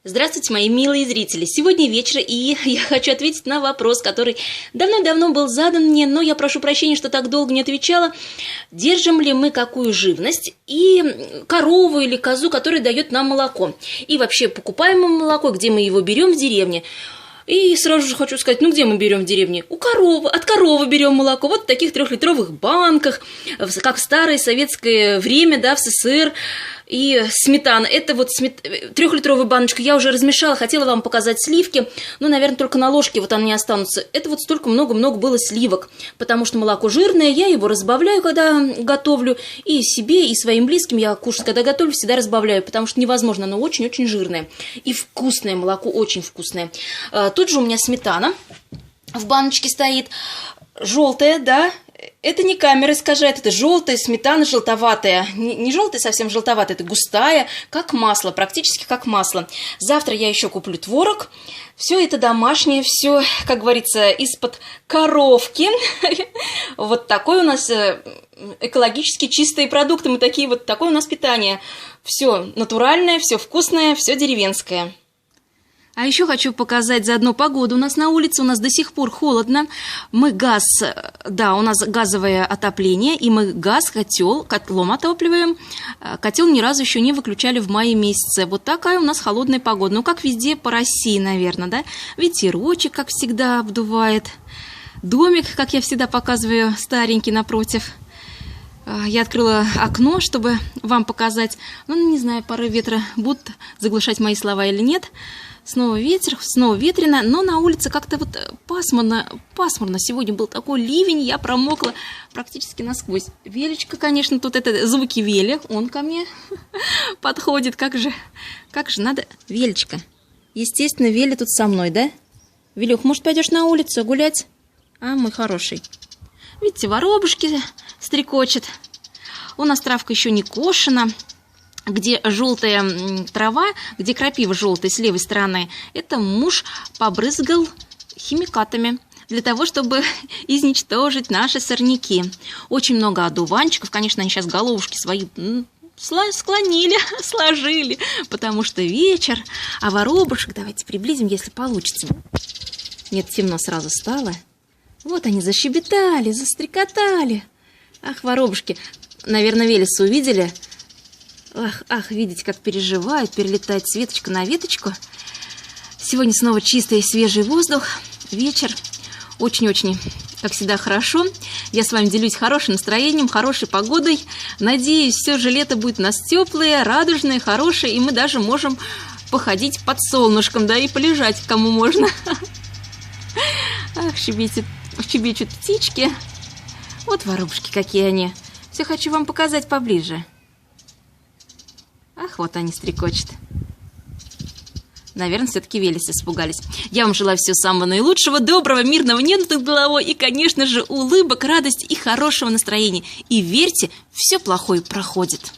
Здравствуйте, мои милые зрители! Сегодня вечер, и я хочу ответить на вопрос, который давно-давно был задан мне, но я прошу прощения, что так долго не отвечала. Держим ли мы какую живность и корову или козу, которая дает нам молоко? И вообще, покупаем мы молоко, где мы его берем в деревне? И сразу же хочу сказать, где мы берем в деревне? У коровы, от коровы берем молоко, вот в таких 3-литровых банках, как в старое советское время, в СССР. И сметана, это вот 3-литровая баночка, я уже размешала, хотела вам показать сливки, но, наверное, только на ложке вот они останутся. Это вот столько много-много было сливок, потому что молоко жирное, я его разбавляю, когда готовлю, и себе, и своим близким я кушать, когда готовлю, всегда разбавляю, потому что невозможно, оно очень-очень жирное. И вкусное молоко, очень вкусное. Тут же у меня сметана в баночке стоит, желтая, это не камера искажает, это желтая сметана, желтоватая. Не желтая, совсем желтоватая, это густая, как масло, практически как масло. Завтра я еще куплю творог. Все это домашнее, все, как говорится, из-под коровки. Вот такой у нас экологически чистые продукты, такое у нас питание. Все натуральное, все вкусное, все деревенское. А еще хочу показать заодно погоду. У нас на улице, у нас до сих пор холодно. Мы у нас газовое отопление, и мы котлом отапливаем. Котел ни разу еще не выключали в мае месяце. Вот такая у нас холодная погода. Ну, как везде по России, наверное, Ветерочек, как всегда, обдувает. Домик, как я всегда показываю, старенький напротив. Я открыла окно, чтобы вам показать. Не знаю, порыв ветра будут заглушать мои слова или нет. Снова ветер, снова ветрено, но на улице как-то пасмурно. Сегодня был такой ливень, я промокла практически насквозь. Велечка, конечно, тут это звуки Вели, он ко мне подходит. Как же надо... Велечка, естественно, Вели тут со мной, да? Велюх, может, пойдешь на улицу гулять? Мой хороший. Видите, воробушки стрекочет. У нас травка еще не кошена. Где желтая трава, где крапива желтая с левой стороны, это муж побрызгал химикатами для того, чтобы изничтожить наши сорняки. Очень много одуванчиков, конечно, они сейчас головушки свои склонили, сложили, потому что вечер. А воробушек, давайте приблизим, если получится. Нет, темно сразу стало. Вот они защебетали, застрекотали. Ах, воробушки, наверное, Велеса увидели. Ах, видите, как переживают, перелетает с веточка на веточку. Сегодня снова чистый свежий воздух, вечер. Очень-очень, как всегда, хорошо. Я с вами делюсь хорошим настроением, хорошей погодой. Надеюсь, все же лето будет у нас теплое, радужное, хорошее, и мы даже можем походить под солнышком, и полежать, кому можно. Ах, щебечут птички. Вот воробушки какие они. Все хочу вам показать поближе. Ах, вот они стрекочут. Наверное, все-таки Велесы испугались. Я вам желаю всего самого наилучшего, доброго, мирного неба над головой и, конечно же, улыбок, радости и хорошего настроения. И верьте, все плохое проходит.